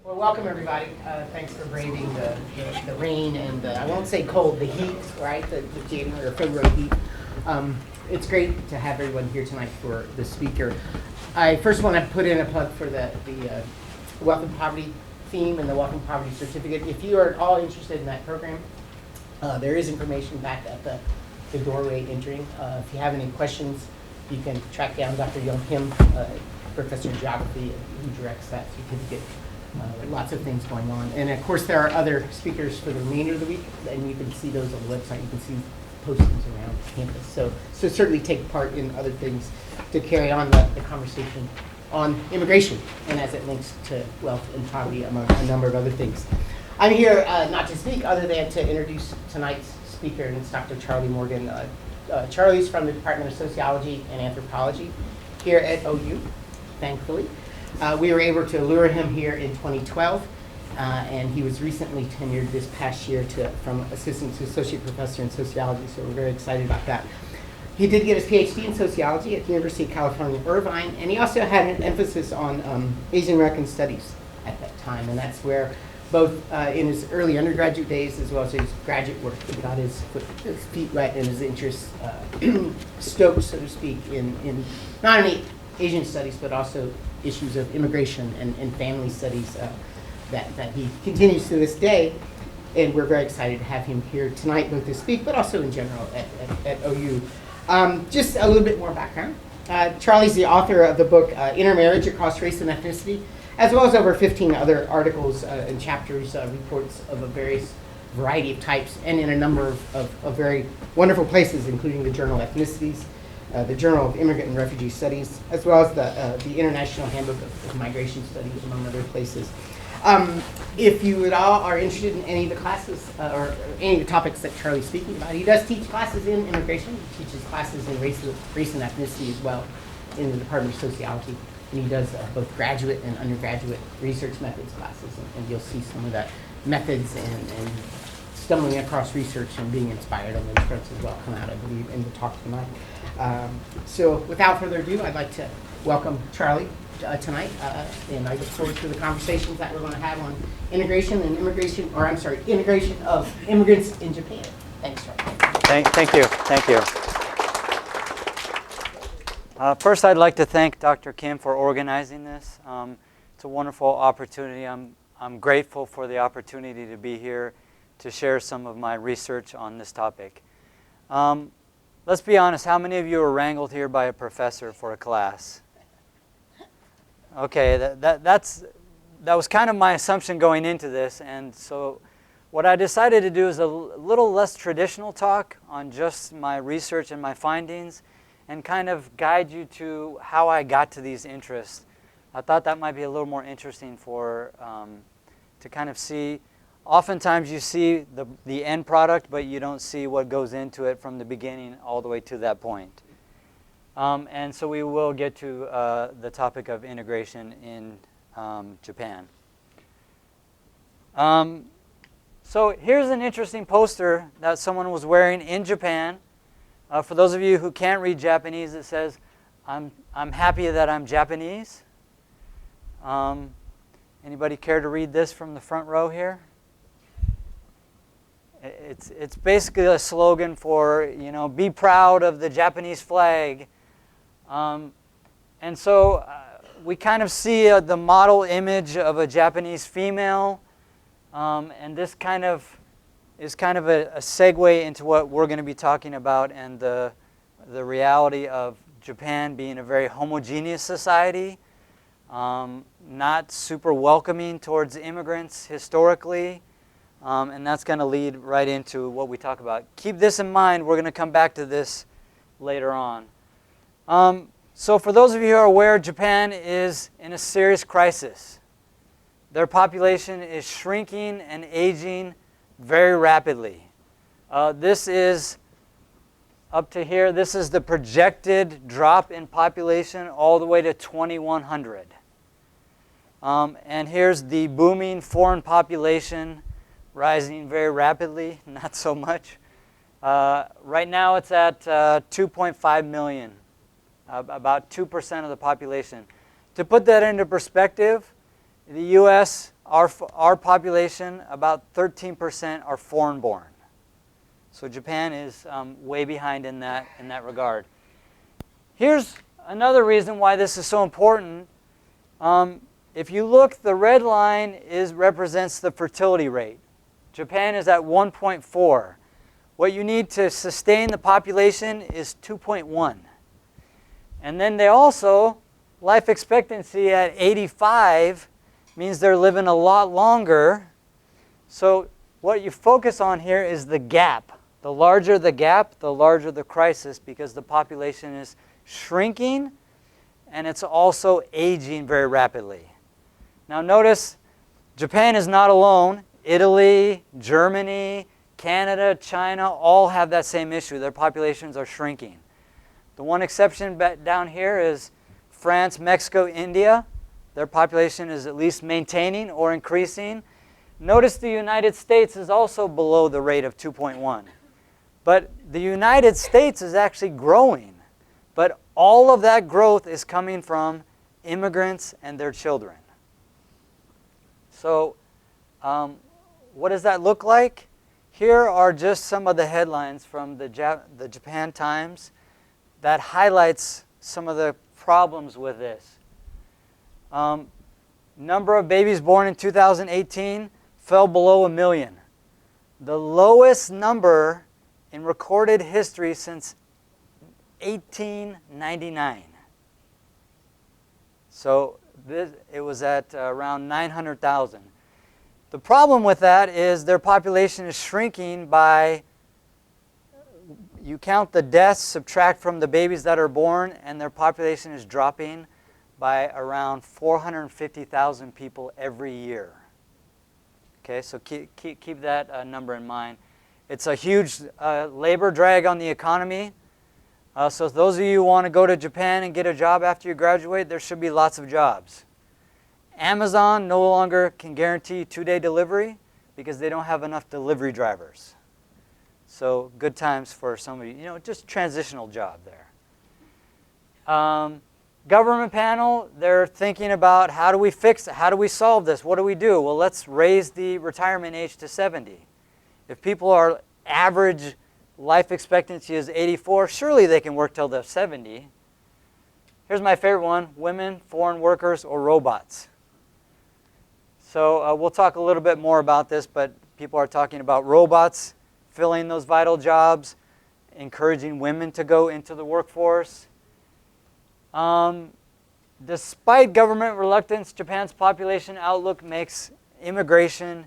Well, welcome everybody. Thanks for braving the rain and the, I won't say cold, the heat, right? The January or February heat. It's great to have everyone here tonight for the speaker. I first want to put in a plug for the Wealth and Poverty theme and the Wealth and Poverty certificate. If you are at all interested in that program, there is information back at the doorway entering. If you have any questions, you can track down Dr. Young Kim, Professor of Geography, who directs that certificate. Lots of things going on. And of course, there are other speakers for the remainder of the week, and you can see those on the website. You can see postings around campus. So certainly take part in other things to carry on the conversation on immigration and as it links to wealth and poverty, among a number of other things. I'm here not to speak other than to introduce tonight's speaker, and it's Dr. Charlie Morgan. Charlie's from the Department of Sociology and Anthropology here at OU, thankfully. We were able to lure him here in 2012, and he was recently tenured this past year from assistant to associate professor in sociology, so we're very excited about that. He did get his Ph.D. in sociology at the University of California, Irvine, and he also had an emphasis on Asian American studies at that time, and that's where both in his early undergraduate days as well as his graduate work, he got his feet wet and his interests stoked, so to speak, in not only Asian studies, but also issues of immigration and family studies that he continues to this day. And we're very excited to have him here tonight, both to speak, but also in general at OU. Just a little bit more background. Charlie's the author of the book Intermarriage Across Race and Ethnicity, as well as over 15 other articles and chapters, reports of a various variety of types, and in a number of very wonderful places, including the Journal of Ethnicities, the Journal of Immigrant and Refugee Studies, as well as the International Handbook of Migration Studies, among other places. If you at all are interested in any of the classes or any of the topics that Charlie's speaking about, he does teach classes in immigration. He teaches classes in race and ethnicity as well in the Department of Sociology. And he does both graduate and undergraduate research methods classes. And you'll see some of that methods and stumbling across research and being inspired on those fronts as well come out, I believe, in the talk tonight. So without further ado, I'd like to welcome Charlie tonight, and I look forward to the conversations that we're going to have on integration of immigrants in Japan. Thanks, Charlie. Thank you. First, I'd like to thank Dr. Kim for organizing this. It's a wonderful opportunity. I'm grateful for the opportunity to be here to share some of my research on this topic. Let's be honest, how many of you were wrangled here by a professor for a class? Okay, that was kind of my assumption going into this, and so what I decided to do is a little less traditional talk on just my research and my findings, and kind of guide you to how I got to these interests. I thought that might be a little more interesting to kind of see. Oftentimes you see the end product, but you don't see what goes into it from the beginning all the way to that point. And so we will get to the topic of integration in Japan. So here's an interesting poster that someone was wearing in Japan. For those of you who can't read Japanese, it says, I'm happy that I'm Japanese. Anybody care to read this from the front row here? It's basically a slogan for, be proud of the Japanese flag. And so we kind of see the model image of a Japanese female. And this kind of is kind of a segue into what we're going to be talking about, and the reality of Japan being a very homogeneous society, not super welcoming towards immigrants historically. And that's going to lead right into what we talk about. Keep this in mind. We're going to come back to this later on. So for those of you who are aware, Japan is in a serious crisis. Their population is shrinking and aging very rapidly. This is up to here. This is the projected drop in population all the way to 2100. And here's the booming foreign population rising very rapidly, not so much. Right now it's at 2.5 million, about 2% of the population. To put that into perspective, the U.S. our population, about 13% are foreign-born. So Japan is way behind in that regard. Here's another reason why this is so important. If you look, the red line represents the fertility rate. Japan is at 1.4. What you need to sustain the population is 2.1. And then they also, life expectancy at 85 means they're living a lot longer. So what you focus on here is the gap. The larger the gap, the larger the crisis, because the population is shrinking and it's also aging very rapidly. Now notice, Japan is not alone. Italy, Germany, Canada, China, all have that same issue. Their populations are shrinking. The one exception down here is France, Mexico, India. Their population is at least maintaining or increasing. Notice the United States is also below the rate of 2.1. But the United States is actually growing. But all of that growth is coming from immigrants and their children. So what does that look like? Here are just some of the headlines from the Japan Times that highlights some of the problems with this. Number of babies born in 2018 fell below 1 million. The lowest number in recorded history since 1899. So it was at around 900,000. The problem with that is their population is shrinking by, you count the deaths, subtract from the babies that are born, and their population is dropping by around 450,000 people every year. Okay, so keep that number in mind. It's a huge labor drag on the economy. So those of you who want to go to Japan and get a job after you graduate, there should be lots of jobs. Amazon no longer can guarantee 2-day delivery because they don't have enough delivery drivers. So good times for somebody, just transitional job there. Government panel, they're thinking about how do we fix it? How do we solve this? What do we do? Well, let's raise the retirement age to 70. If people are average life expectancy is 84, surely they can work till they're 70. Here's my favorite one, women, foreign workers, or robots. So we'll talk a little bit more about this, but people are talking about robots filling those vital jobs, encouraging women to go into the workforce. Despite government reluctance, Japan's population outlook makes immigration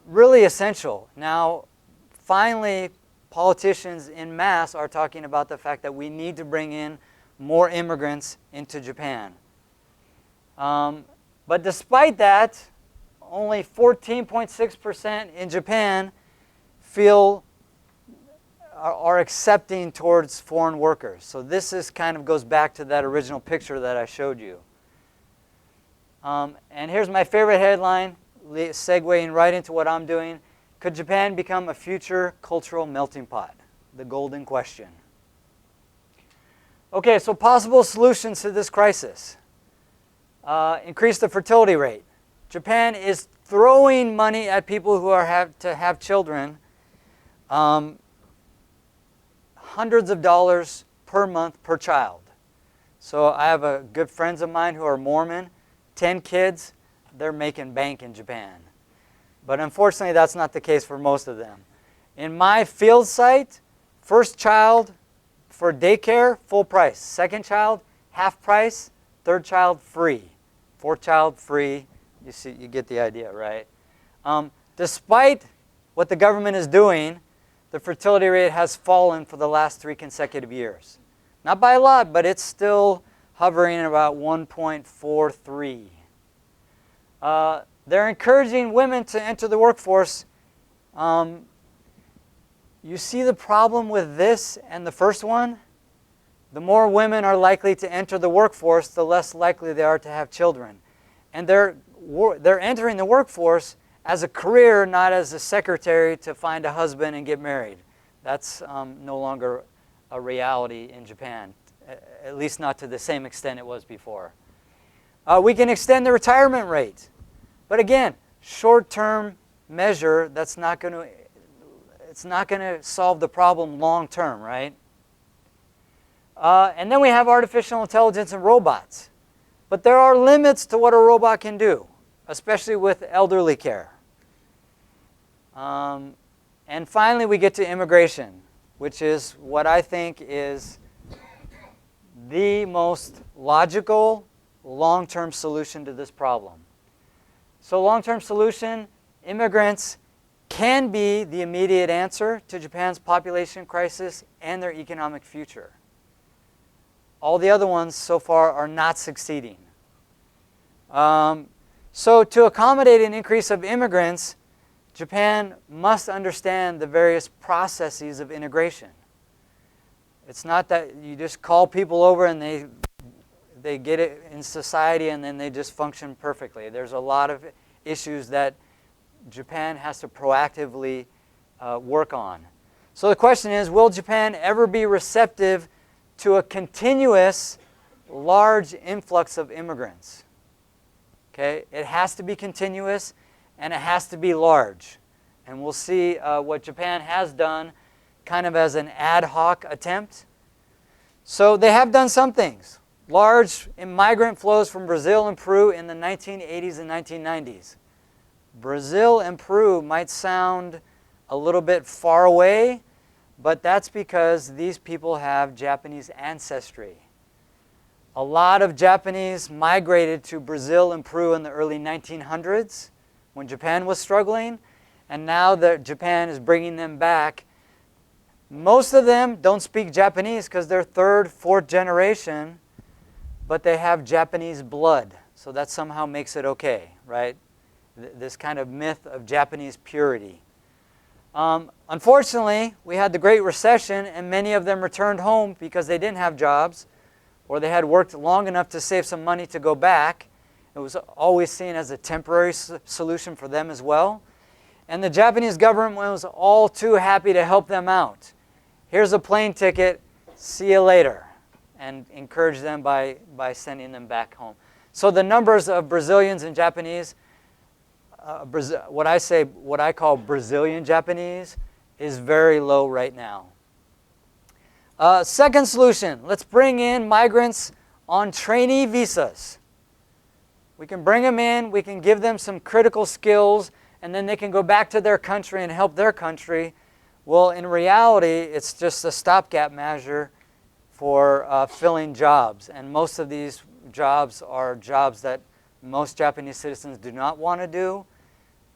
really essential. Now, finally, politicians en masse are talking about the fact that we need to bring in more immigrants into Japan. But despite that, only 14.6% in Japan are accepting towards foreign workers. So this kind of goes back to that original picture that I showed you. And here's my favorite headline, segueing right into what I'm doing. Could Japan become a future cultural melting pot? The golden question. Okay, so possible solutions to this crisis. Increase the fertility rate. Japan is throwing money at people who have to have children, hundreds of dollars per month per child. So I have good friends of mine who are Mormon, 10 kids, they're making bank in Japan. But unfortunately, that's not the case for most of them. In my field site, first child for daycare, full price. Second child, half price. Third child, free. Fourth child, free. You get the idea, right? Despite what the government is doing, the fertility rate has fallen for the last 3 consecutive years. Not by a lot, but it's still hovering at about 1.43. They're encouraging women to enter the workforce. You see the problem with this and the first one? The more women are likely to enter the workforce, the less likely they are to have children. And they're entering the workforce as a career, not as a secretary to find a husband and get married. That's no longer a reality in Japan, at least not to the same extent it was before. We can extend the retirement rate. But again, short-term measure that's not going to, it's not going to solve the problem long-term, right? And then we have artificial intelligence and robots. But there are limits to what a robot can do, especially with elderly care. And finally, we get to immigration, which is what I think is the most logical, long-term solution to this problem. So long-term solution, immigrants can be the immediate answer to Japan's population crisis and their economic future. All the other ones so far are not succeeding. So to accommodate an increase of immigrants, Japan must understand the various processes of integration. It's not that you just call people over and they get it in society and then they just function perfectly. There's a lot of issues that Japan has to proactively work on. So the question is, will Japan ever be receptive to a continuous large influx of immigrants? Okay, it has to be continuous and it has to be large. And we'll see what Japan has done kind of as an ad hoc attempt. So they have done some things. Large migrant flows from Brazil and Peru in the 1980s and 1990s. Brazil and Peru might sound a little bit far away, but that's because these people have Japanese ancestry. A lot of Japanese migrated to Brazil and Peru in the early 1900s when Japan was struggling, and now that Japan is bringing them back. Most of them don't speak Japanese because they're third, fourth generation, but they have Japanese blood, so that somehow makes it okay, right? This kind of myth of Japanese purity. Unfortunately, we had the Great Recession, and many of them returned home because they didn't have jobs, or they had worked long enough to save some money to go back. It was always seen as a temporary solution for them as well. And the Japanese government was all too happy to help them out. Here's a plane ticket, see you later, and encourage them by sending them back home. So the numbers of Brazilians and Japanese, what I call Brazilian Japanese, is very low right now. Second solution, let's bring in migrants on trainee visas. We can bring them in, we can give them some critical skills, and then they can go back to their country and help their country. Well, in reality, it's just a stopgap measure for filling jobs. And most of these jobs are jobs that most Japanese citizens do not want to do.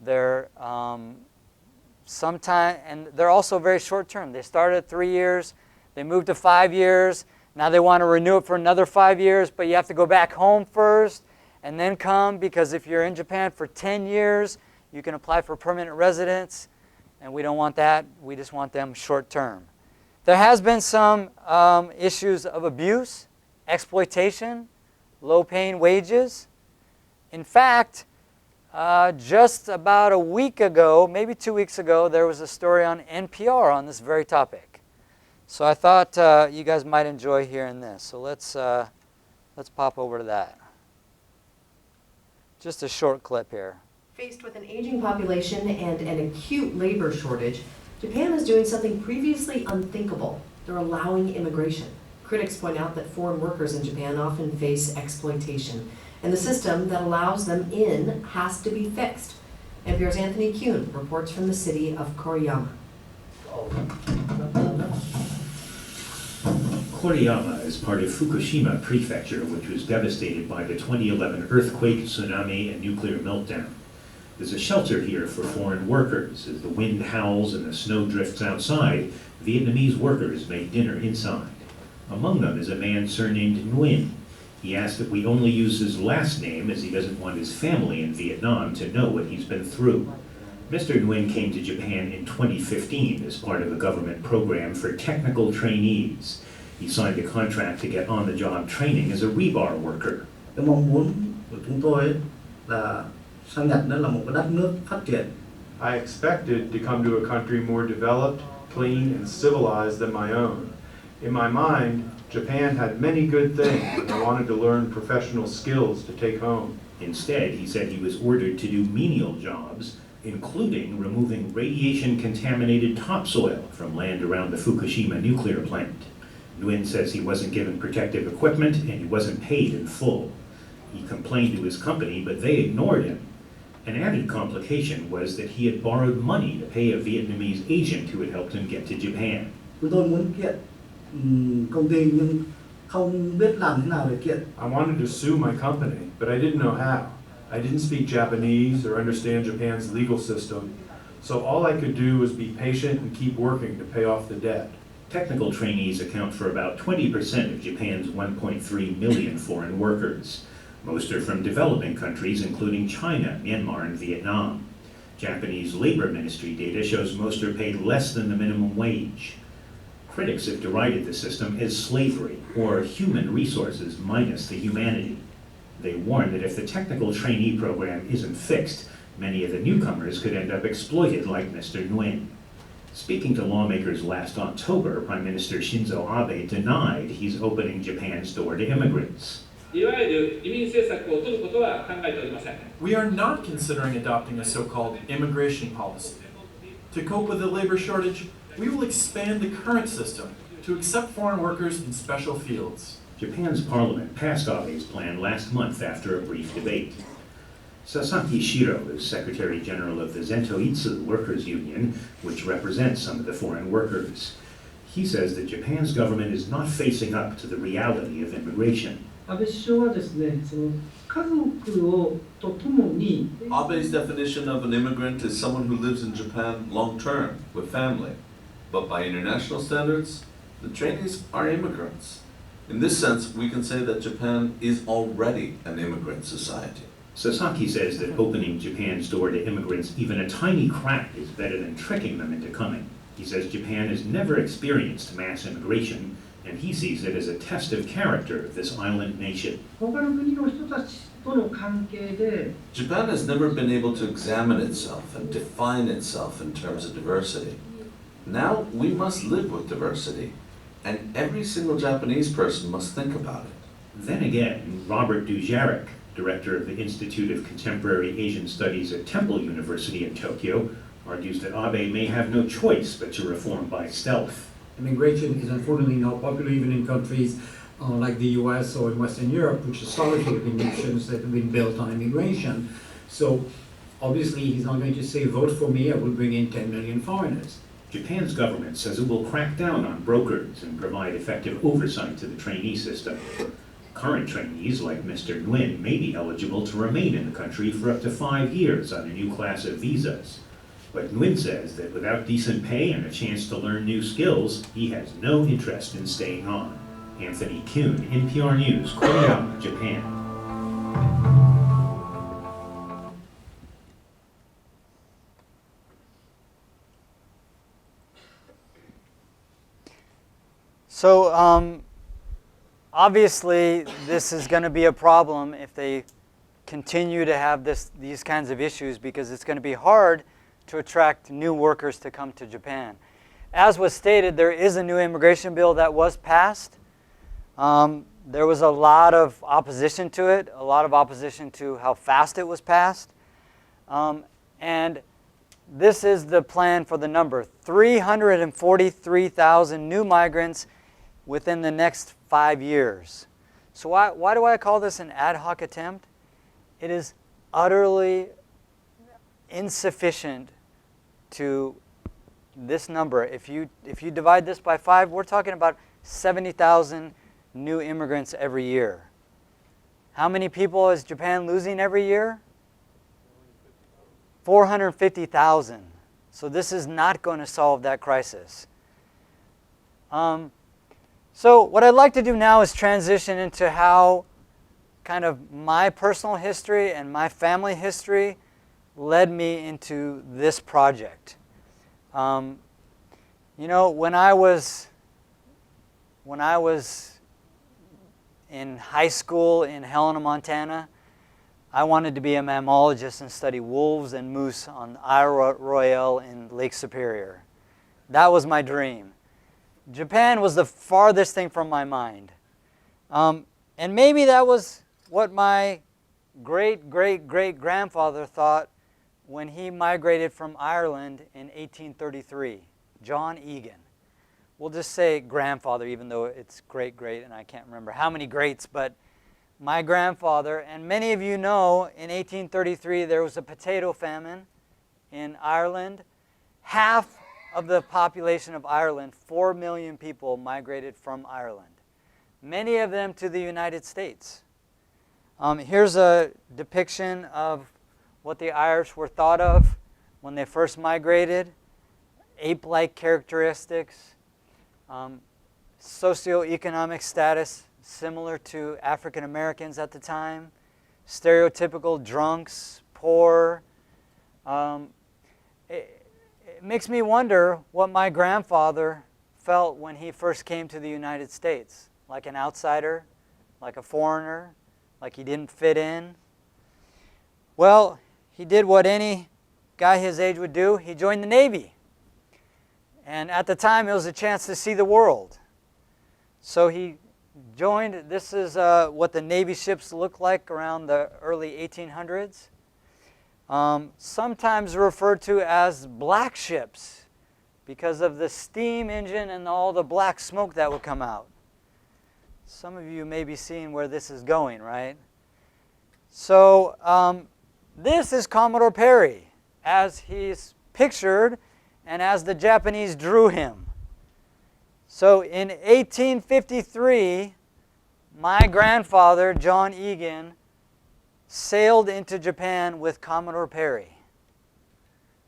They're and they're also very short term. They started at 3 years, they moved to 5 years, now they want to renew it for another 5 years, but you have to go back home first and then come, because if you're in Japan for 10 years, you can apply for permanent residence, and we don't want that. We just want them short term. There has been some issues of abuse, exploitation, low-paying wages. In fact, just about a week ago, maybe 2 weeks ago, there was a story on NPR on this very topic. So I thought you guys might enjoy hearing this. So let's pop over to that. Just a short clip here. Faced with an aging population and an acute labor shortage, Japan is doing something previously unthinkable. They're allowing immigration. Critics point out that foreign workers in Japan often face exploitation, and the system that allows them in has to be fixed. NPR's Anthony Kuhn reports from the city of Koriyama. Koriyama is part of Fukushima Prefecture, which was devastated by the 2011 earthquake, tsunami, and nuclear meltdown. There's a shelter here for foreign workers. As the wind howls and the snow drifts outside, Vietnamese workers make dinner inside. Among them is a man surnamed Nguyen. He asked that we only use his last name, as he doesn't want his family in Vietnam to know what he's been through. Mr. Nguyen came to Japan in 2015 as part of a government program for technical trainees. He signed a contract to get on-the-job training as a rebar worker. Cái mong muốn của chúng tôi là sang Nhật nó là một cái đất nước phát triển. I expected to come to a country more developed, clean, and civilized than my own. In my mind, Japan had many good things, and I wanted to learn professional skills to take home. Instead, he said he was ordered to do menial jobs, including removing radiation-contaminated topsoil from land around the Fukushima nuclear plant. Nguyen says he wasn't given protective equipment and he wasn't paid in full. He complained to his company, but they ignored him. An added complication was that he had borrowed money to pay a Vietnamese agent who had helped him get to Japan. Chúng tôi muốn kiện công ty nhưng không biết làm thế nào để kiện. I wanted to sue my company, but I didn't know how. I didn't speak Japanese or understand Japan's legal system, so all I could do was be patient and keep working to pay off the debt. Technical trainees account for about 20% of Japan's 1.3 million foreign workers. Most are from developing countries, including China, Myanmar, and Vietnam. Japanese labor ministry data shows most are paid less than the minimum wage. Critics have derided the system as slavery, or human resources minus the humanity. They warn that if the technical trainee program isn't fixed, many of the newcomers could end up exploited like Mr. Nguyen. Speaking to lawmakers last October, Prime Minister Shinzo Abe denied he's opening Japan's door to immigrants. We are not considering adopting a so-called immigration policy. To cope with the labor shortage, we will expand the current system to accept foreign workers in special fields. Japan's parliament passed Abe's plan last month after a brief debate. Sasaki Shiro is Secretary General of the Zentoitsu Workers Union, which represents some of the foreign workers. He says that Japan's government is not facing up to the reality of immigration. 安倍首相はですね、その家族をとともに Abe's definition of an immigrant is someone who lives in Japan long term with family. But by international standards, the trainees are immigrants. In this sense, we can say that Japan is already an immigrant society. Sasaki says that opening Japan's door to immigrants even a tiny crack is better than tricking them into coming. He says Japan has never experienced mass immigration, and he sees it as a test of character of this island nation. 他の国の人たちとの関係で Japan has never been able to examine itself and define itself in terms of diversity. Now we must live with diversity, and every single Japanese person must think about it. Then again, Robert Dujarric, director of the Institute of Contemporary Asian Studies at Temple University in Tokyo, argues that Abe may have no choice but to reform by stealth. Immigration is unfortunately not popular even in countries like the US or in Western Europe, which historically have been nations that have been built on immigration. So obviously he's not going to say, vote for me, I will bring in 10 million foreigners. Japan's government says it will crack down on brokers and provide effective oversight to the trainee system. Current trainees like Mr. Nguyen may be eligible to remain in the country for up to 5 years on a new class of visas. But Nguyen says that without decent pay and a chance to learn new skills, he has no interest in staying on. Anthony Kuhn, NPR News, Korea, Japan. So obviously this is going to be a problem if they continue to have these kinds of issues, because it's going to be hard to attract new workers to come to Japan. As was stated, there is a new immigration bill that was passed. There was a lot of opposition to it, a lot of opposition to how fast it was passed. And this is the plan for the number: 343,000 new migrants within the next 5 years. So why do I call this an ad hoc attempt? It is utterly insufficient to this number. If you divide this by 5, we're talking about 70,000 new immigrants every year. How many people is Japan losing every year? 450,000. So this is not going to solve that crisis. So what I'd like to do now is transition into how kind of my personal history and my family history led me into this project. You know, when I was in high school in Helena, Montana, I wanted to be a mammologist and study wolves and moose on Isle Royale in Lake Superior. That was my dream. Japan was the farthest thing from my mind. And maybe that was what my great-great-great-grandfather thought when he migrated from Ireland in 1833, John Egan. We'll just say grandfather, even though it's great-great, and I can't remember how many greats, but my grandfather, and many of you know, in 1833 there was a potato famine in Ireland. Half of the population of Ireland, 4 million people, migrated from Ireland. Many of them to the United States. Here's a depiction of what the Irish were thought of when they first migrated. Ape-like characteristics, socioeconomic status similar to African Americans at the time, stereotypical drunks, poor. It makes me wonder what my grandfather felt when he first came to the United States, like an outsider, like a foreigner, like he didn't fit in. Well, he did what any guy his age would do. He joined the Navy. And at the time, it was a chance to see the world. So he joined. This is what the Navy ships looked like around the early 1800s. Sometimes referred to as black ships because of the steam engine and all the black smoke that would come out. Some of you may be seeing where this is going, right? So this is Commodore Perry as he's pictured and as the Japanese drew him. So in 1853, my grandfather, John Egan, sailed into Japan with Commodore Perry.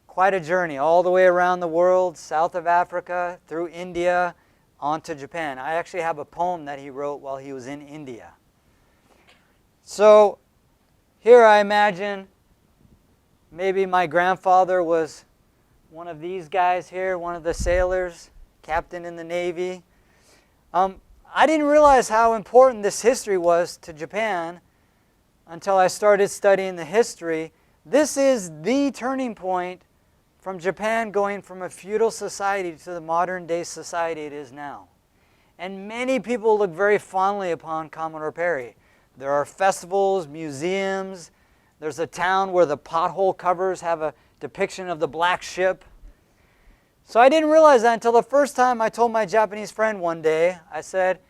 Quite a journey, all the way around the world, south of Africa, through India, on to Japan. I actually have a poem that he wrote while he was in India. So here I imagine maybe my grandfather was one of these guys here, one of the sailors, captain in the Navy. I didn't realize how important this history was to Japan until I started studying the history. This is the turning point from Japan going from a feudal society to the modern day society it is now. And many people look very fondly upon Commodore Perry. There are festivals, museums. There's a town where the pothole covers have a depiction of the black ship. So I didn't realize that until the first time I told my Japanese friend one day. I said,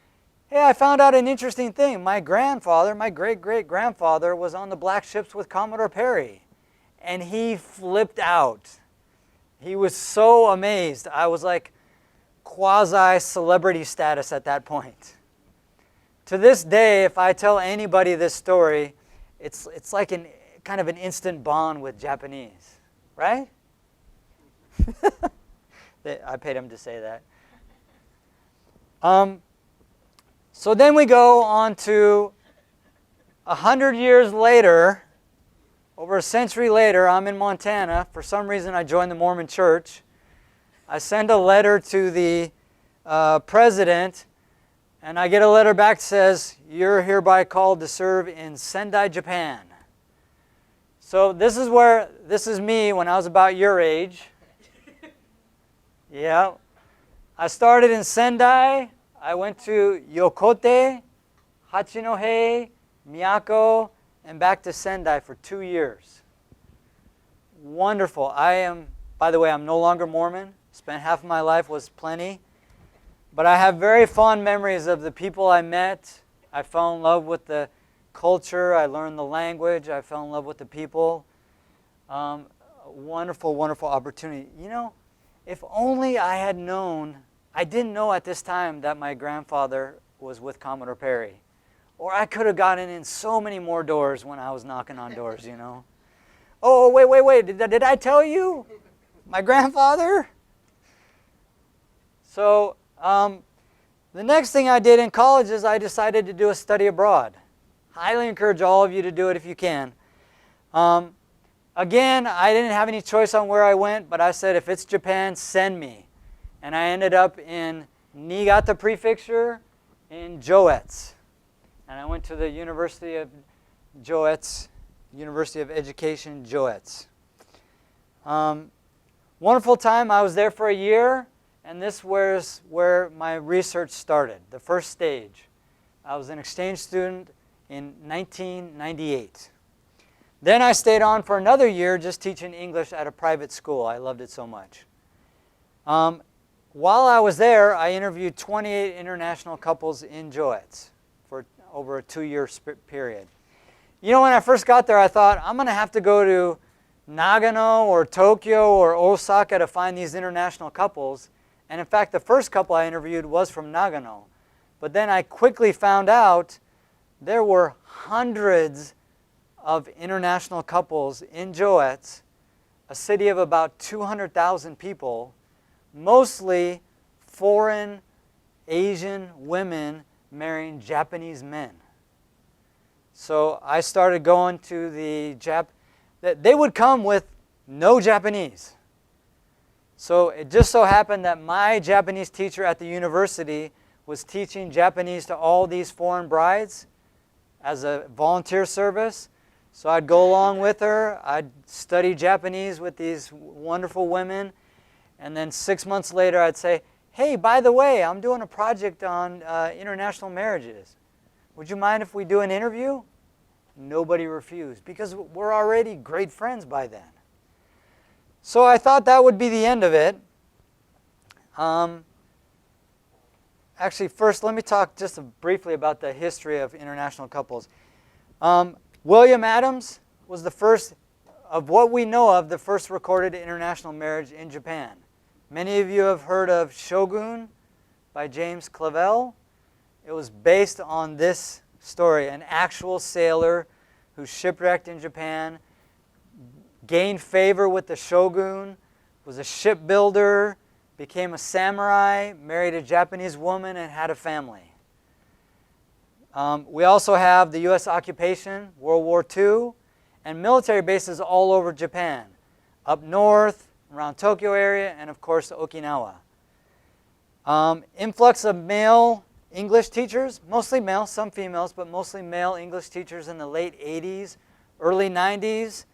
hey, I found out an interesting thing. My grandfather, my great-great-grandfather, was on the black ships with Commodore Perry. And he flipped out. He was so amazed. I was like quasi-celebrity status at that point. To this day, if I tell anybody this story, it's like kind of an instant bond with Japanese, right? I paid him to say that. So then we go on to 100 years later, over a century later, I'm in Montana. For some reason, I joined the Mormon Church. I send a letter to the president, and I get a letter back that says, you're hereby called to serve in Sendai, Japan. So this is me when I was about your age. Yeah. I started in Sendai. I went to Yokote, Hachinohe, Miyako, and back to Sendai for 2 years. Wonderful. By the way, I'm no longer Mormon. Spent half of my life was plenty. But I have very fond memories of the people I met. I fell in love with the culture. I learned the language. I fell in love with the people. Wonderful, wonderful opportunity. You know, if only I had known, I didn't know at this time that my grandfather was with Commodore Perry. Or I could have gotten in so many more doors when I was knocking on doors, you know. Oh, wait, did I tell you? My grandfather? So the next thing I did in college is I decided to do a study abroad. Highly encourage all of you to do it if you can. Again, I didn't have any choice on where I went, but I said, if it's Japan, send me. And I ended up in Niigata Prefecture in Joetsu. And I went to the University of Joetsu, University of Education, Joetsu. Wonderful time. I was there for a year. And this was where my research started, the first stage. I was an exchange student in 1998. Then I stayed on for another year just teaching English at a private school. I loved it so much. While I was there, I interviewed 28 international couples in Joets for over a 2-year period. You know, when I first got there, I thought, I'm going to have to go to Nagano or Tokyo or Osaka to find these international couples. And in fact, the first couple I interviewed was from Nagano. But then I quickly found out there were hundreds of international couples in Joets, a city of about 200,000 people, mostly foreign Asian women marrying Japanese men. So I started going to they would come with no Japanese. So it just so happened that my Japanese teacher at the university was teaching Japanese to all these foreign brides as a volunteer service. So I'd go along with her. I'd study Japanese with these wonderful women. And then 6 months later, I'd say, hey, by the way, I'm doing a project on international marriages. Would you mind if we do an interview? Nobody refused because we're already great friends by then. So I thought that would be the end of it. Actually, first, let me talk just briefly about the history of international couples. William Adams was the first, of what we know of, the first recorded international marriage in Japan. Many of you have heard of Shogun by James Clavell. It was based on this story, an actual sailor who shipwrecked in Japan, gained favor with the shogun, was a shipbuilder, became a samurai, married a Japanese woman, and had a family. We also have the U.S. occupation, World War II, and military bases all over Japan, up north, around Tokyo area, and of course Okinawa. Influx of male English teachers, mostly male, some females, but mostly male English teachers in the late 80s, early 90s.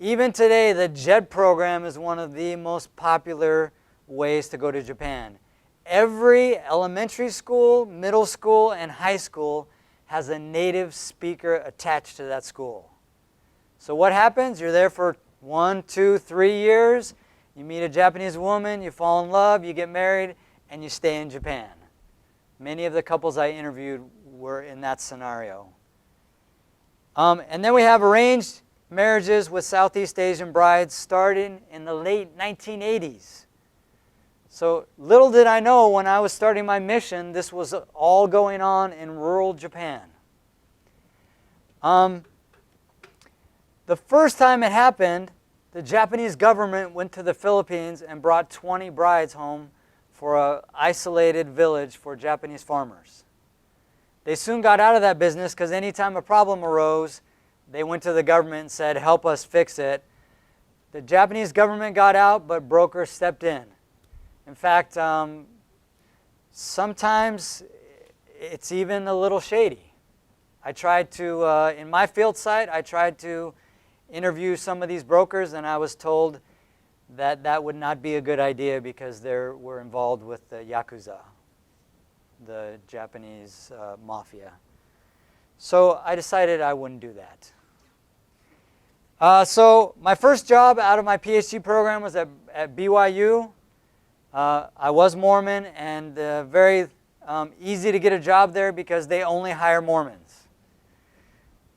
Even today, the JET program is one of the most popular ways to go to Japan. Every elementary school, middle school, and high school has a native speaker attached to that school. So what happens? You're there for 1, 2, 3 years. You meet a Japanese woman, you fall in love, you get married, and you stay in Japan. Many of the couples I interviewed were in that scenario. And then we have arranged marriages with Southeast Asian brides starting in the late 1980s. So little did I know when I was starting my mission, this was all going on in rural Japan. The first time it happened, the Japanese government went to the Philippines and brought 20 brides home for an isolated village for Japanese farmers. They soon got out of that business because anytime a problem arose, they went to the government and said, help us fix it. The Japanese government got out, but brokers stepped in. In fact, sometimes it's even a little shady. I tried to, in my field site, I tried to interview some of these brokers, and I was told that that would not be a good idea because they were involved with the Yakuza, the Japanese mafia. So I decided I wouldn't do that. So my first job out of my Ph.D. program was at BYU. I was Mormon, and very easy to get a job there because they only hire Mormons.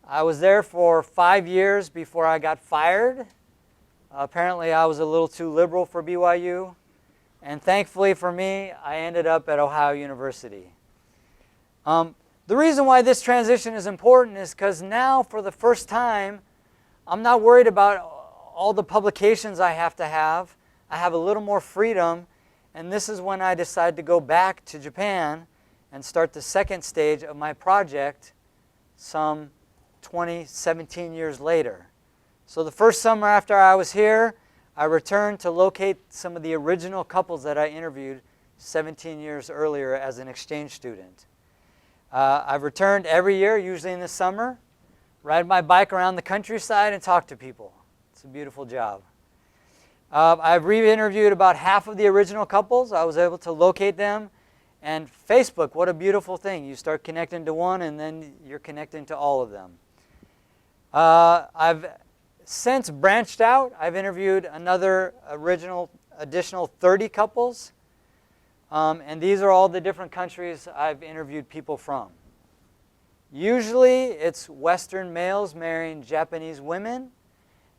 I was there for 5 years before I got fired. Apparently I was a little too liberal for BYU, and thankfully for me, I ended up at Ohio University. The reason why this transition is important is because now, for the first time, I'm not worried about all the publications I have to have. I have a little more freedom, and this is when I decided to go back to Japan and start the second stage of my project some 17 years later. So the first summer after I was here, I returned to locate some of the original couples that I interviewed 17 years earlier as an exchange student. I've returned every year, usually in the summer, ride my bike around the countryside and talk to people. It's a beautiful job. I've re-interviewed about half of the original couples. I was able to locate them. And Facebook, what a beautiful thing. You start connecting to one, and then you're connecting to all of them. I've since branched out. I've interviewed another additional 30 couples. And these are all the different countries I've interviewed people from. Usually it's Western males marrying Japanese women,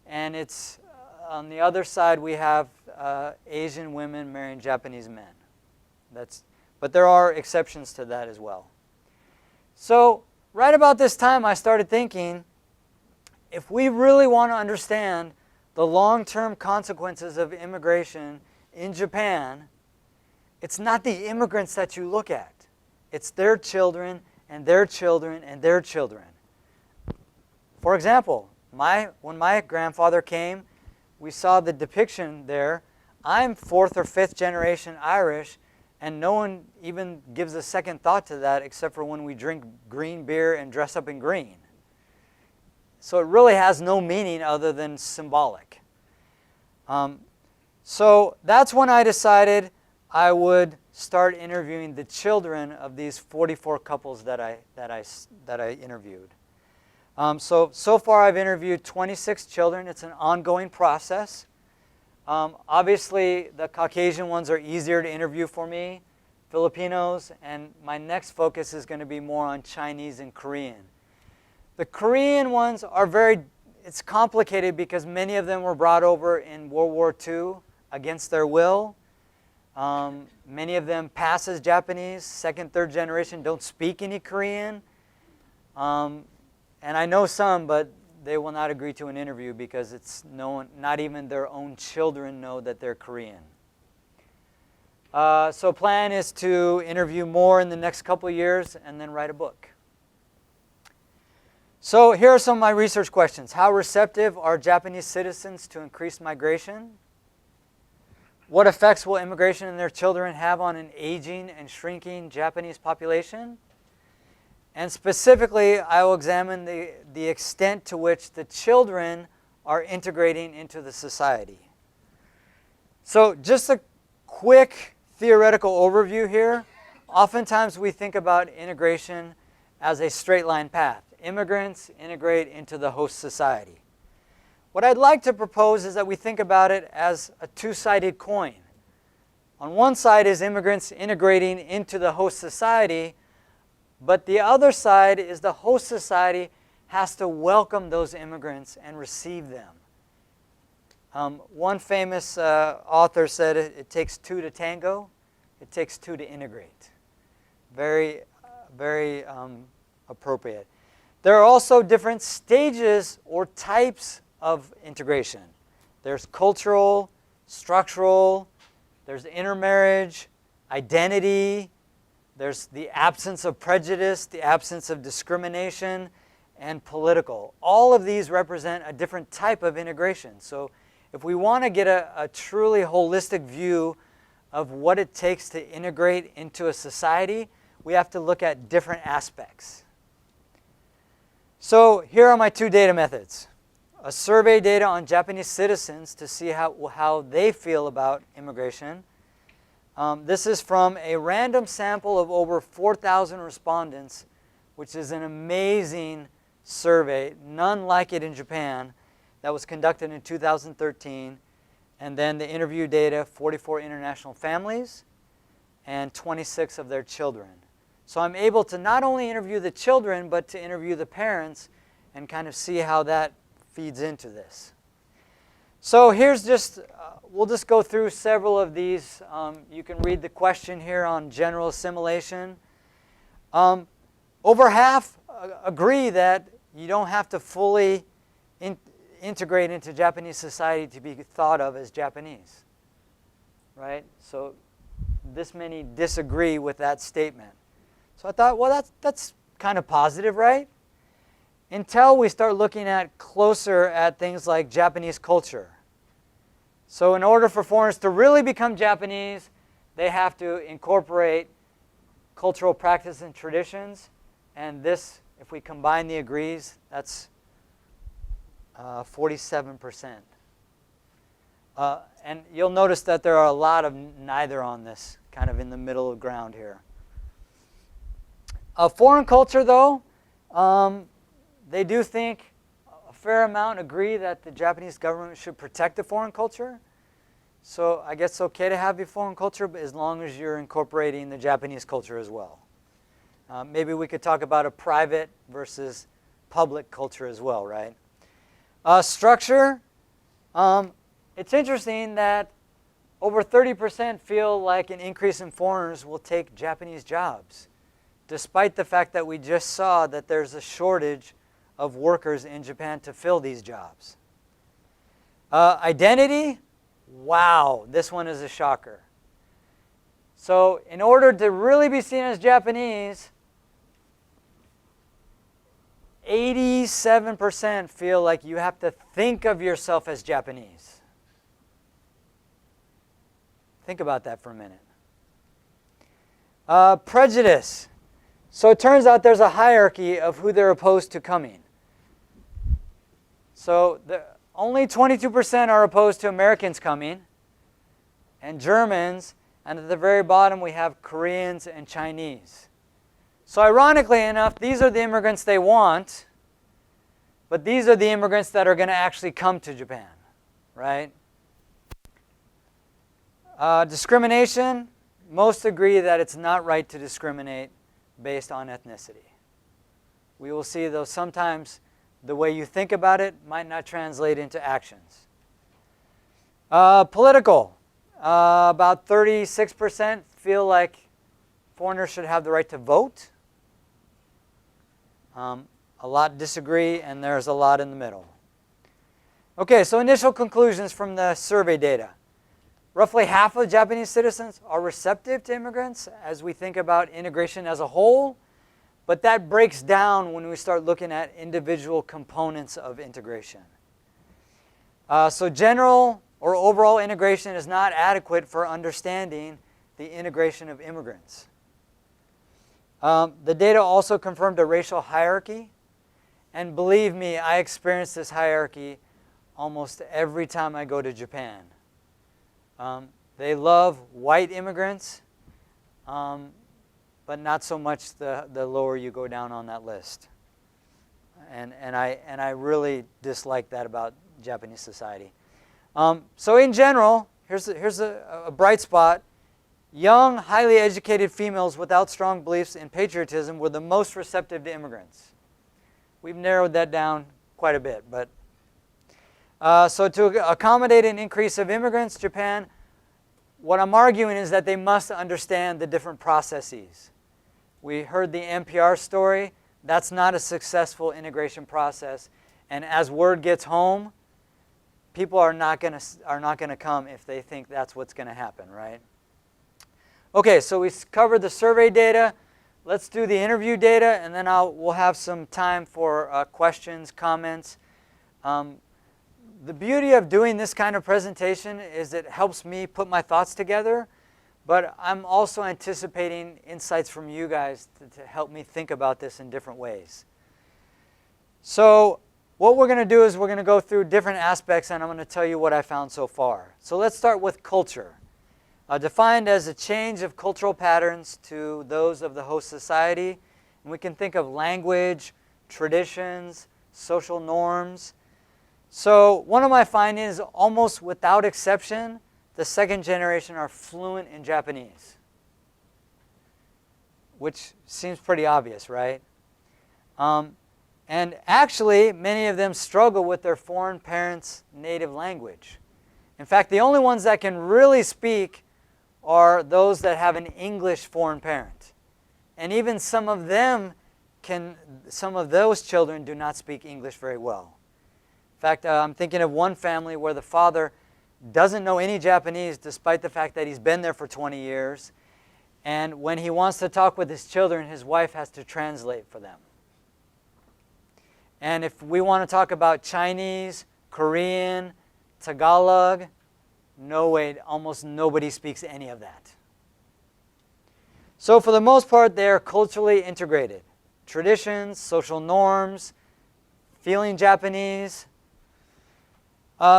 and it's on the other side we have Asian women marrying Japanese men. But there are exceptions to that as well. So right about this time I started thinking, if we really want to understand the long-term consequences of immigration in Japan, it's not the immigrants that you look at. It's their children and their children and their children. For example, when my grandfather came, we saw the depiction there. I'm 4th or 5th generation Irish, and no one even gives a second thought to that except for when we drink green beer and dress up in green. So it really has no meaning other than symbolic. So that's when I decided I would start interviewing the children of these 44 couples that I interviewed. So far I've interviewed 26 children. It's an ongoing process. Obviously, the Caucasian ones are easier to interview for me, Filipinos, and my next focus is going to be more on Chinese and Korean. The Korean ones are it's complicated because many of them were brought over in World War II against their will. Many of them pass as Japanese, 2nd, 3rd generation, don't speak any Korean. And I know some, but they will not agree to an interview because not even their own children know that they're Korean. So plan is to interview more in the next couple of years and then write a book. So here are some of my research questions. How receptive are Japanese citizens to increased migration? What effects will immigration and their children have on an aging and shrinking Japanese population? And specifically, I will examine the extent to which the children are integrating into the society. So just a quick theoretical overview here. Oftentimes we think about integration as a straight line path. Immigrants integrate into the host society. What I'd like to propose is that we think about it as a two-sided coin. On one side is immigrants integrating into the host society, but the other side is the host society has to welcome those immigrants and receive them. One famous author said it takes two to tango, it takes two to integrate. Very, very appropriate. There are also different stages or types of integration. There's cultural, structural, there's intermarriage, identity, there's the absence of prejudice, the absence of discrimination, and political. All of these represent a different type of integration. So if we want to get a truly holistic view of what it takes to integrate into a society, we have to look at different aspects. So here are my two data methods. A survey data on Japanese citizens to see how they feel about immigration. This is from a random sample of over 4,000 respondents, which is an amazing survey, none like it in Japan, that was conducted in 2013. And then the interview data, 44 international families and 26 of their children. So I'm able to not only interview the children, but to interview the parents and kind of see how that feeds into this. So here's we'll just go through several of these. You can read the question here on general assimilation. Over half agree that you don't have to fully integrate into Japanese society to be thought of as Japanese, right? So this many disagree with that statement. So I thought, well, that's kind of positive, right? Until we start looking closer at things like Japanese culture. So in order for foreigners to really become Japanese, they have to incorporate cultural practice and traditions. And this, if we combine the agrees, that's 47%. And you'll notice that there are a lot of neither on this, kind of in the middle of ground here. Foreign culture, though, they do think a fair amount agree that the Japanese government should protect the foreign culture. So I guess it's okay to have the foreign culture, but as long as you're incorporating the Japanese culture as well. Maybe we could talk about a private versus public culture as well, right? Structure. It's interesting that over 30% feel like an increase in foreigners will take Japanese jobs, despite the fact that we just saw that there's a shortage of workers in Japan to fill these jobs. Identity, wow, this one is a shocker. So in order to really be seen as Japanese, 87% feel like you have to think of yourself as Japanese. Think about that for a minute. Prejudice. So it turns out there's a hierarchy of who they're opposed to coming. So only 22% are opposed to Americans coming, and Germans, and at the very bottom we have Koreans and Chinese. So ironically enough, these are the immigrants they want, but these are the immigrants that are going to actually come to Japan, right? Discrimination, most agree that it's not right to discriminate based on ethnicity. We will see, though, sometimes the way you think about it might not translate into actions. Political, about 36% feel like foreigners should have the right to vote. A lot disagree, and there's a lot in the middle. Okay, so initial conclusions from the survey data. Roughly half of Japanese citizens are receptive to immigrants as we think about integration as a whole, but that breaks down when we start looking at individual components of integration. So general or overall integration is not adequate for understanding the integration of immigrants. The data also confirmed a racial hierarchy, and believe me, I experience this hierarchy almost every time I go to Japan. They love white immigrants, but not so much the lower you go down on that list. And I really dislike that about Japanese society. So in general, here's a bright spot. Young, highly educated females without strong beliefs in patriotism were the most receptive to immigrants. We've narrowed that down quite a bit, but so to accommodate an increase of immigrants, Japan, what I'm arguing is that they must understand the different processes. We heard the NPR story. That's not a successful integration process. And as word gets home, people are not going to come if they think that's what's going to happen, right? Okay, so we covered the survey data. Let's do the interview data, and then we'll have some time for questions, comments. The beauty of doing this kind of presentation is it helps me put my thoughts together, but I'm also anticipating insights from you guys to help me think about this in different ways. So what we're going to do is we're going to go through different aspects, and I'm going to tell you what I found so far. So let's start with culture. Defined as a change of cultural patterns to those of the host society. And we can think of language, traditions, social norms. So one of my findings, almost without exception, the second generation are fluent in Japanese, which seems pretty obvious, right? And actually, many of them struggle with their foreign parents' native language. In fact, the only ones that can really speak are those that have an English foreign parent. And even some of those children do not speak English very well. In fact, I'm thinking of one family where the father doesn't know any Japanese despite the fact that he's been there for 20 years. And when he wants to talk with his children, his wife has to translate for them. And if we want to talk about Chinese, Korean, Tagalog, no way, almost nobody speaks any of that. So for the most part, they are culturally integrated. Traditions, social norms, feeling Japanese.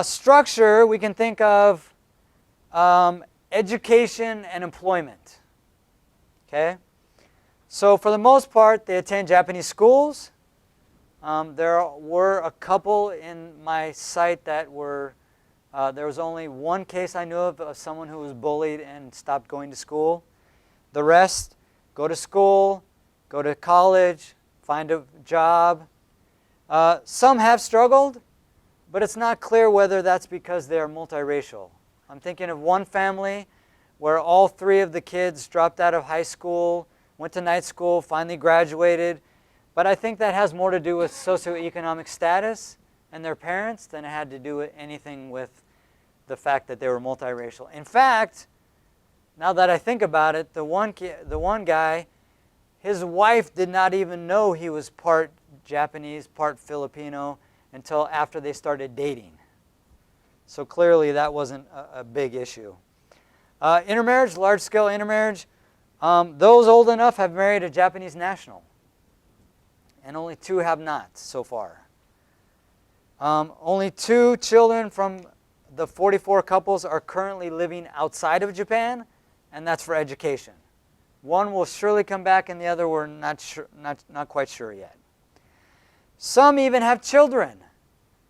Structure, we can think of education and employment. Okay? So for the most part, they attend Japanese schools. There were a couple in my site that were, there was only one case I knew of someone who was bullied and stopped going to school. The rest go to school, go to college, find a job. Some have struggled, but it's not clear whether that's because they're multiracial. I'm thinking of one family where all three of the kids dropped out of high school, went to night school, finally graduated. But I think that has more to do with socioeconomic status and their parents than it had to do with anything with the fact that they were multiracial. In fact, now that I think about it, the one guy, his wife did not even know he was part Japanese, part Filipino until after they started dating. So clearly that wasn't a big issue. Intermarriage, large-scale intermarriage, those old enough have married a Japanese national. And only 2 have not so far. Only 2 children from the 44 couples are currently living outside of Japan, and that's for education. One will surely come back, and the other we're not quite sure yet. Some even have children,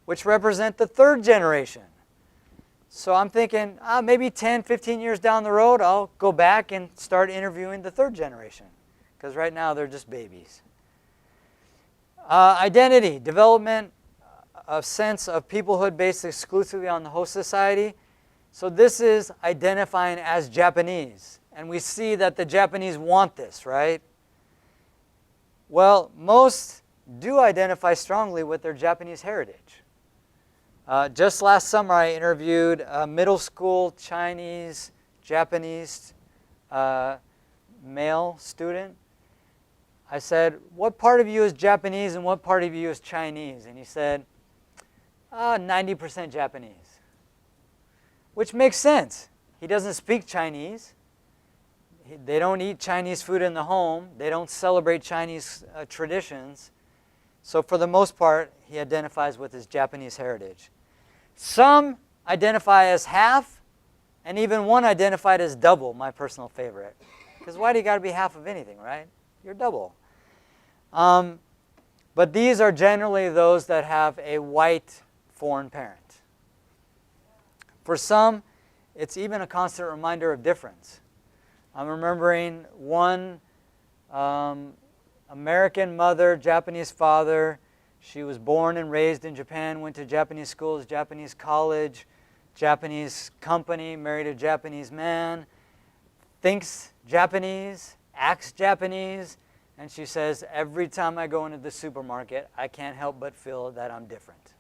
which represent the 3rd generation. So I'm thinking, maybe 10, 15 years down the road, I'll go back and start interviewing the 3rd generation, because right now they're just babies. Identity, development, a sense of peoplehood based exclusively on the host society. So this is identifying as Japanese. And we see that the Japanese want this, right? Well, most do identify strongly with their Japanese heritage. Just last summer, I interviewed a middle school Chinese, Japanese male student. I said, what part of you is Japanese and what part of you is Chinese? And he said, 90% Japanese. Which makes sense. He doesn't speak Chinese. They don't eat Chinese food in the home. They don't celebrate Chinese traditions. So for the most part, he identifies with his Japanese heritage. Some identify as half, and even one identified as double, my personal favorite. Because why do you got to be half of anything, right? You're double. But these are generally those that have a white foreign parent. For some, it's even a constant reminder of difference. I'm remembering one American mother, Japanese father. She was born and raised in Japan, went to Japanese schools, Japanese college, Japanese company, married a Japanese man, thinks Japanese, acts Japanese, and she says, every time I go into the supermarket, I can't help but feel that I'm different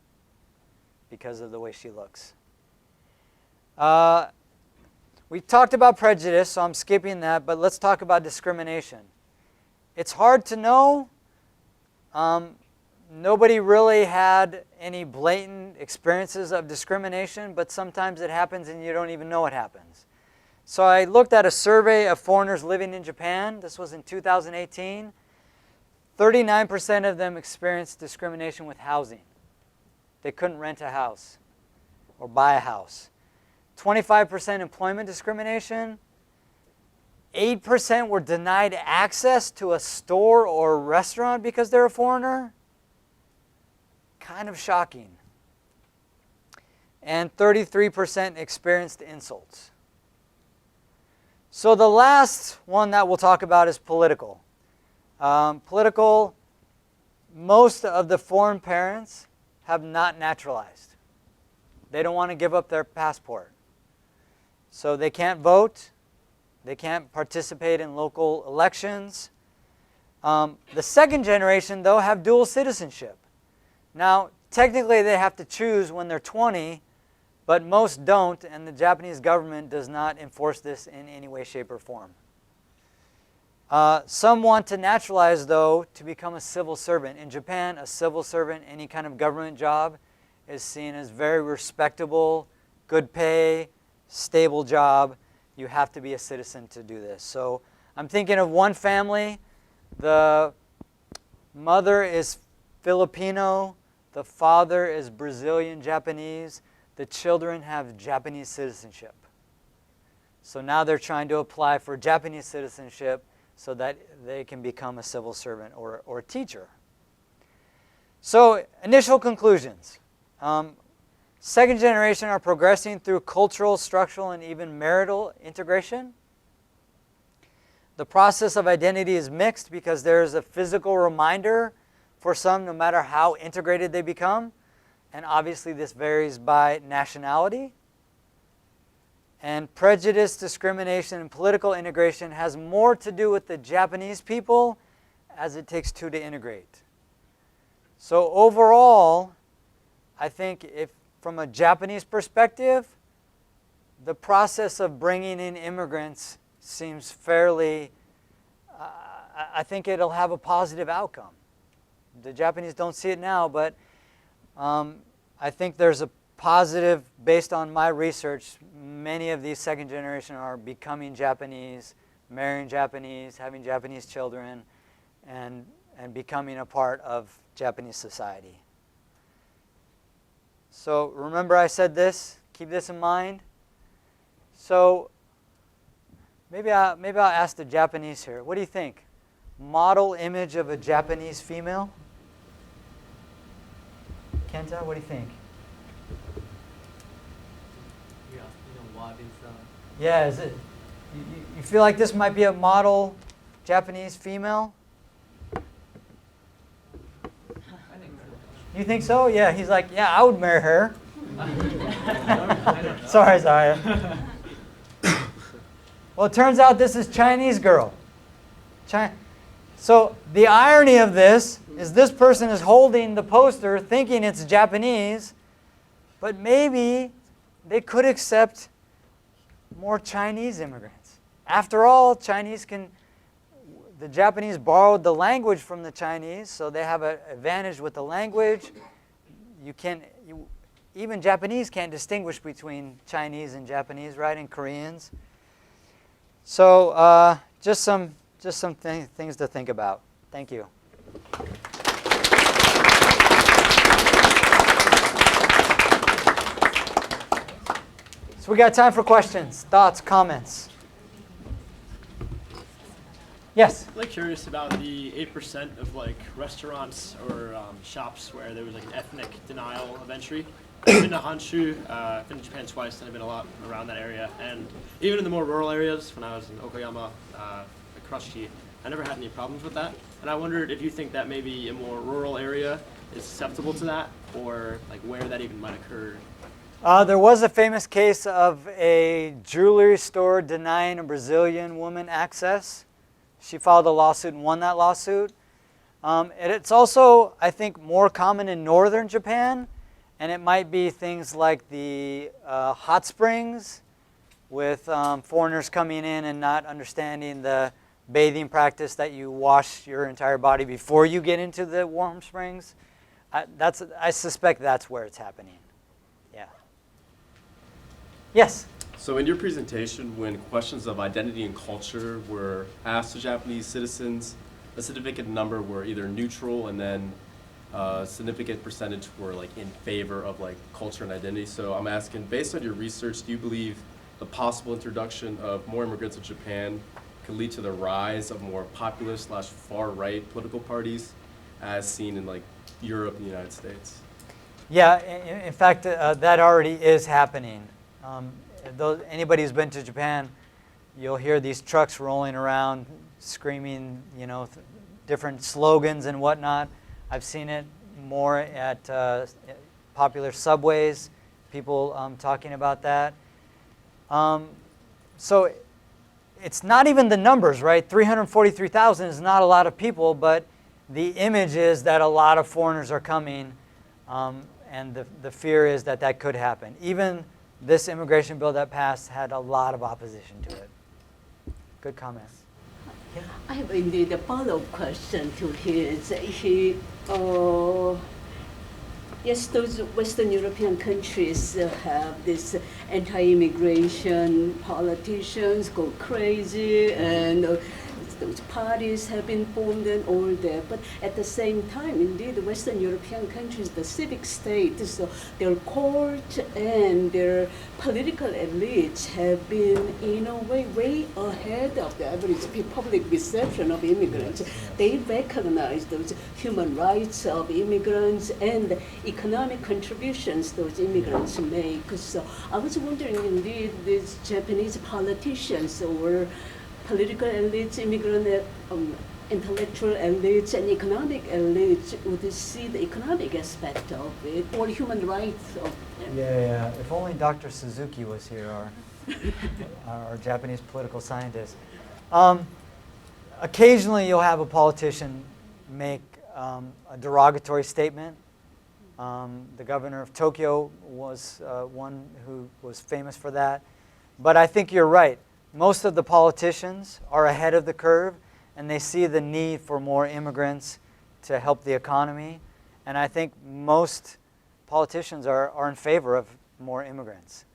because of the way she looks. We talked about prejudice, so I'm skipping that, but let's talk about discrimination. It's hard to know. Nobody really had any blatant experiences of discrimination, but sometimes it happens and you don't even know it happens. So I looked at a survey of foreigners living in Japan. This was in 2018. 39% of them experienced discrimination with housing. They couldn't rent a house or buy a house. 25% employment discrimination. 8% were denied access to a store or a restaurant because they're a foreigner. Kind of shocking. And 33% experienced insults. So the last one that we'll talk about is political. Most of the foreign parents have not naturalized. They don't want to give up their passport. So they can't vote. They can't participate in local elections. The 2nd generation, though, have dual citizenship. Now, technically they have to choose when they're 20, but most don't, and the Japanese government does not enforce this in any way, shape, or form. Some want to naturalize, though, to become a civil servant. In Japan, a civil servant, any kind of government job, is seen as very respectable, good pay, stable job. You have to be a citizen to do this. So I'm thinking of one family. The mother is Filipino. The father is Brazilian Japanese. the children have Japanese citizenship. So now they're trying to apply for Japanese citizenship so that they can become a civil servant or a teacher. So initial conclusions. Second generation are progressing through cultural, structural, and even marital integration. The process of identity is mixed because there is a physical reminder for some no matter how integrated they become. And obviously this varies by nationality. And prejudice, discrimination, and political integration has more to do with the Japanese people as it takes two to integrate. So overall, I think if from a Japanese perspective, the process of bringing in immigrants seems fairly, I think it'll have a positive outcome. The Japanese don't see it now, but I think there's a positive, based on my research, many of these second generation are becoming Japanese, marrying Japanese, having Japanese children, and becoming a part of Japanese society. So remember I said this, keep this in mind. So maybe I'll ask the Japanese here. What do you think? Model image of a Japanese female? Kenta, what do you think? Yeah, what is Yeah, is it? You feel like this might be a model Japanese female? You think so? Yeah, he's like, yeah, I would marry her. Sorry. Well, it turns out this is Chinese girl. So the irony of this is this person is holding the poster thinking it's Japanese, but maybe they could accept more Chinese immigrants. After all, the Japanese borrowed the language from the Chinese, so they have an advantage with the language. Even Japanese can't distinguish between Chinese and Japanese, right, and Koreans. So just some things to think about. Thank you. So we got time for questions, thoughts, comments. Yes? I'm curious about the 8% of restaurants or shops where there was an ethnic denial of entry. I've been to Honshu, I've been to Japan twice, and I've been a lot around that area. And even in the more rural areas, when I was in Okayama, Kurashi, I never had any problems with that. And I wondered if you think that maybe a more rural area is susceptible to that, or where that even might occur. There was a famous case of a jewelry store denying a Brazilian woman access. She filed a lawsuit and won that lawsuit. And it's also, I think, more common in northern Japan. And it might be things like the hot springs with foreigners coming in and not understanding the bathing practice that you wash your entire body before you get into the warm springs. I suspect that's where it's happening. Yeah. Yes? So in your presentation, when questions of identity and culture were asked to Japanese citizens, a significant number were either neutral and then a significant percentage were in favor of culture and identity. So I'm asking, based on your research, do you believe the possible introduction of more immigrants to Japan could lead to the rise of more populist / far-right political parties as seen in Europe and the United States? Yeah, in fact, that already is happening. Anybody who's been to Japan, you'll hear these trucks rolling around, screaming, different slogans and whatnot. I've seen it more at popular subways, people talking about that. So it's not even the numbers, right? 343,000 is not a lot of people, but the image is that a lot of foreigners are coming, and the fear is that that could happen. Even this immigration bill that passed had a lot of opposition to it. Good comment. Yeah. I have indeed a follow-up question to his. Yes, those Western European countries have this anti-immigration politicians go crazy, and those parties have been formed and all that. But at the same time, indeed, the Western European countries, the civic state, so their court and their political elites have been, in a way ahead of the average public reception of immigrants. They recognize those human rights of immigrants and the economic contributions those immigrants make. So I was wondering, indeed, these Japanese politicians or political elites, immigrant intellectual elites, and economic elites would see the economic aspect of it or human rights of them. Yeah. If only Dr. Suzuki was here, our Japanese political scientist. Occasionally, you'll have a politician make a derogatory statement. The governor of Tokyo was one who was famous for that. But I think you're right. Most of the politicians are ahead of the curve, and they see the need for more immigrants to help the economy. And I think most politicians are in favor of more immigrants.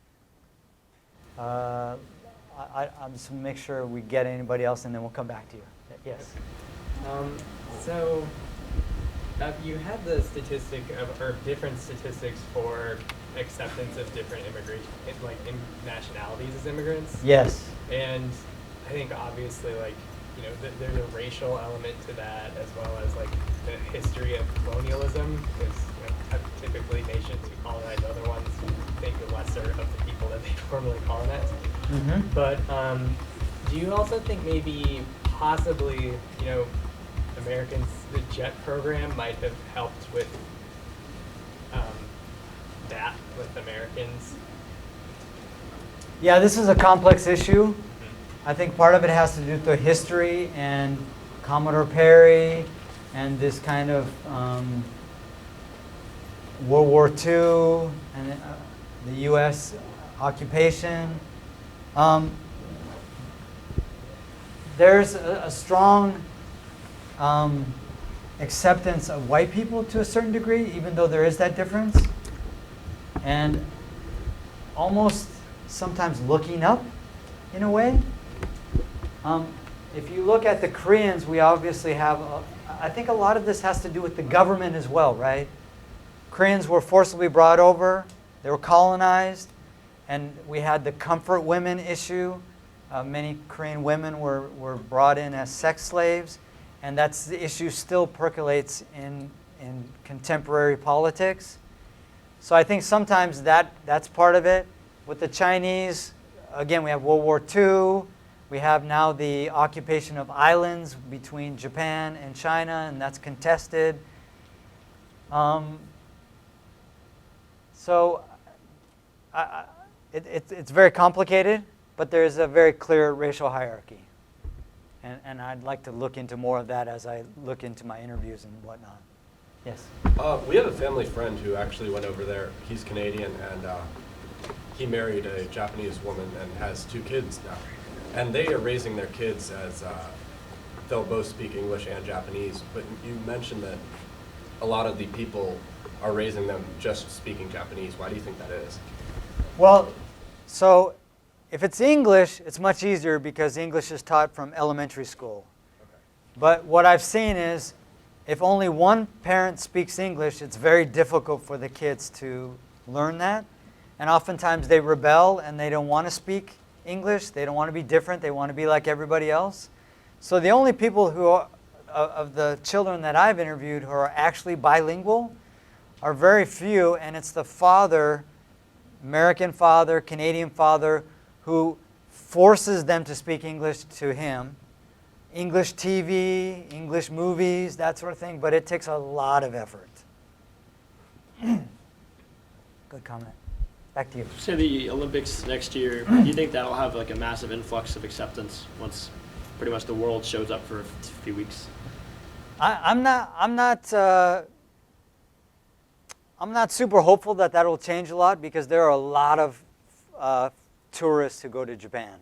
I'm just going to make sure we get anybody else, and then we'll come back to you. Yes? So you had the statistic or different statistics for acceptance of different immigration, like nationalities as immigrants. Yes. And I think obviously, like, you know, there's a racial element to that, as well as like the history of colonialism, because typically nations who colonize other ones think lesser of the people that they normally colonize. Mm-hmm. But do you also think maybe possibly, you know, Americans, the JET program might have helped with that with Americans? Yeah, this is a complex issue. I think part of it has to do with the history and Commodore Perry and this kind of World War II and the U.S. occupation. There's a strong acceptance of white people to a certain degree, even though there is that difference. And almost sometimes looking up in a way. If you look at the Koreans, we obviously have, I think a lot of this has to do with the government as well, right? Koreans were forcibly brought over, they were colonized, and we had the comfort women issue. Many Korean women were brought in as sex slaves, and that's the issue still percolates in contemporary politics. So I think sometimes that's part of it. With the Chinese, again, we have World War II. We have now the occupation of islands between Japan and China, and that's contested. So it's very complicated, but there's a very clear racial hierarchy. And I'd like to look into more of that as I look into my interviews and whatnot. Yes? We have a family friend who actually went over there. He's Canadian, and he married a Japanese woman and has 2 kids now. And they are raising their kids as they'll both speak English and Japanese. But you mentioned that a lot of the people are raising them just speaking Japanese. Why do you think that is? Well, so if it's English, it's much easier because English is taught from elementary school. Okay. But what I've seen is if only one parent speaks English, it's very difficult for the kids to learn that. And oftentimes they rebel and they don't want to speak English. They don't want to be different. They want to be like everybody else. So the only people who are, of the children that I've interviewed who are actually bilingual are very few, and it's the father, American father, Canadian father, who forces them to speak English to him. English TV, English movies, that sort of thing, but it takes a lot of effort. Good comment. Back to you. Say the Olympics next year, do you think that'll have like a massive influx of acceptance once pretty much the world shows up for a few weeks? I'm not super hopeful that will change a lot because there are a lot of tourists who go to Japan.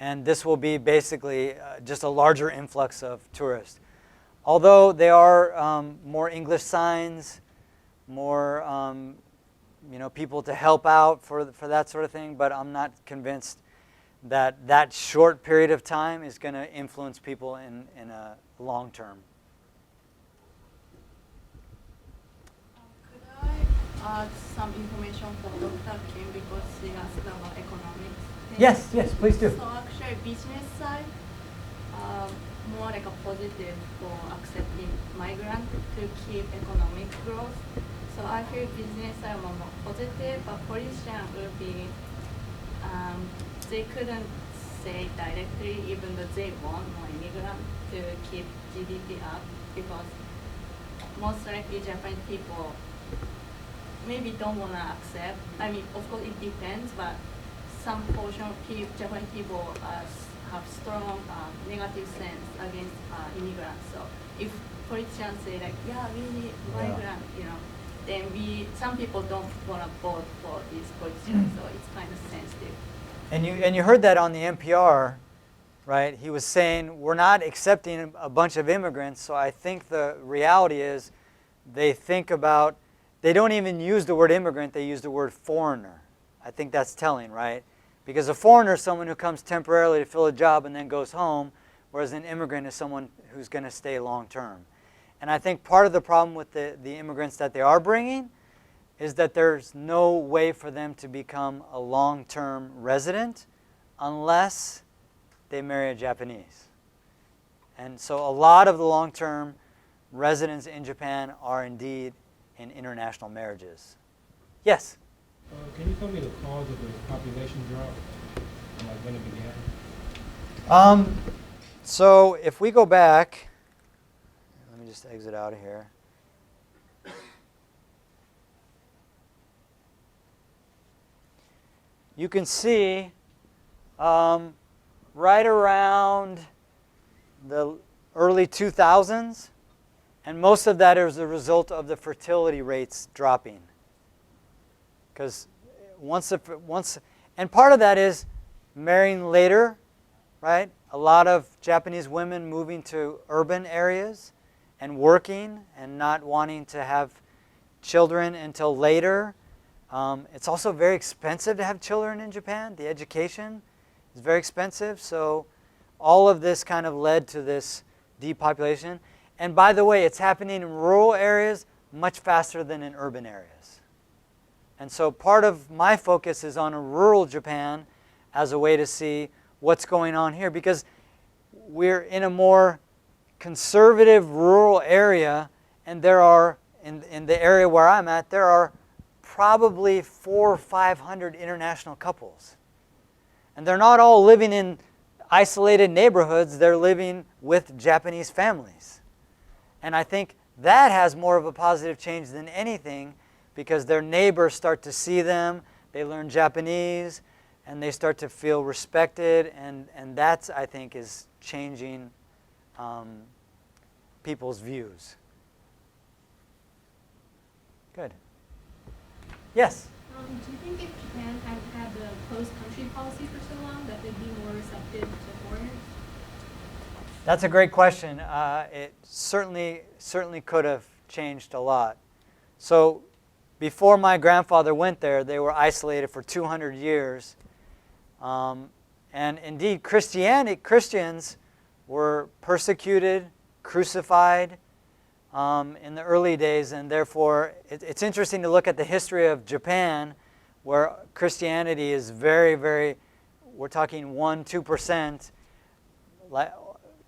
And this will be basically just a larger influx of tourists. Although there are more English signs, more people to help out for that sort of thing, but I'm not convinced that short period of time is going to influence people in a long term. Could I add some information for Dr. Kim because she asked about economics? Yes, yes, please do. So actually business side, more like a positive for accepting migrant to keep economic growth. So I feel business side are more positive, but politician will be, they couldn't say directly even though they want more immigrant to keep GDP up because most likely Japanese people maybe don't want to accept. I mean, of course it depends, but some portion of Japanese people have strong negative sense against immigrants. So if politicians say like, yeah, we need migrant, you know, then some people don't want to vote for these politicians, so it's kind of sensitive. And you heard that on the NPR, right? He was saying we're not accepting a bunch of immigrants. So I think the reality is they don't even use the word immigrant, they use the word foreigner. I think that's telling, right? Because a foreigner is someone who comes temporarily to fill a job and then goes home, whereas an immigrant is someone who's going to stay long term. And I think part of the problem with the immigrants that they are bringing is that there's no way for them to become a long-term resident unless they marry a Japanese. And so a lot of the long-term residents in Japan are indeed in international marriages. Yes? Can you tell me the cause of the population drop and like when it began? So if we go back, let me just exit out of here. You can see right around the early 2000s, and most of that is a result of the fertility rates dropping. Because and part of that is marrying later, right? A lot of Japanese women moving to urban areas and working and not wanting to have children until later. It's also very expensive to have children in Japan. The education is very expensive. So all of this kind of led to this depopulation. And by the way, it's happening in rural areas much faster than in urban areas. And so part of my focus is on a rural Japan as a way to see what's going on here, because we're in a more conservative rural area, and there are, in the area where I'm at, there are probably 400 or 500 international couples. And they're not all living in isolated neighborhoods, they're living with Japanese families. And I think that has more of a positive change than anything, because their neighbors start to see them, they learn Japanese, and they start to feel respected, and that's, I think, is changing people's views. Good. Yes? Do you think if Japan had had the closed country policy for so long that they'd be more receptive to foreigners? That's a great question. It certainly could have changed a lot. So before my grandfather went there, they were isolated for 200 years. And indeed, Christians were persecuted, crucified in the early days, and therefore it's interesting to look at the history of Japan, where Christianity is very, very, we're talking 1-2%,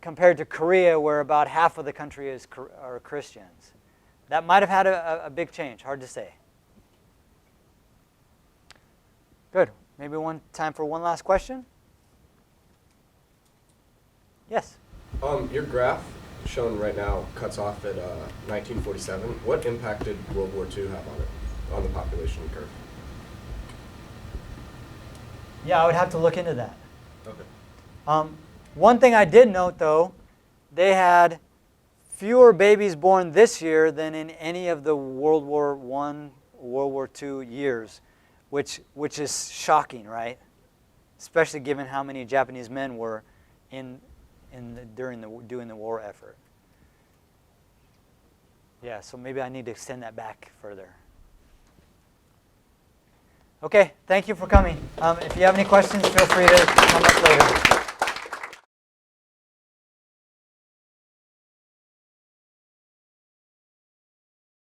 compared to Korea, where about half of the country are Christians. That might have had a big change, hard to say. Good. Maybe time for one last question? Yes? Your graph shown right now cuts off at 1947. What impact did World War II have on the population curve? Yeah, I would have to look into that. Okay. One thing I did note, though, they had fewer babies born this year than in any of the World War I, World War II years, which is shocking, right? Especially given how many Japanese men were doing the war effort. Yeah, so maybe I need to extend that back further. Okay, thank you for coming. If you have any questions, feel free to come up later.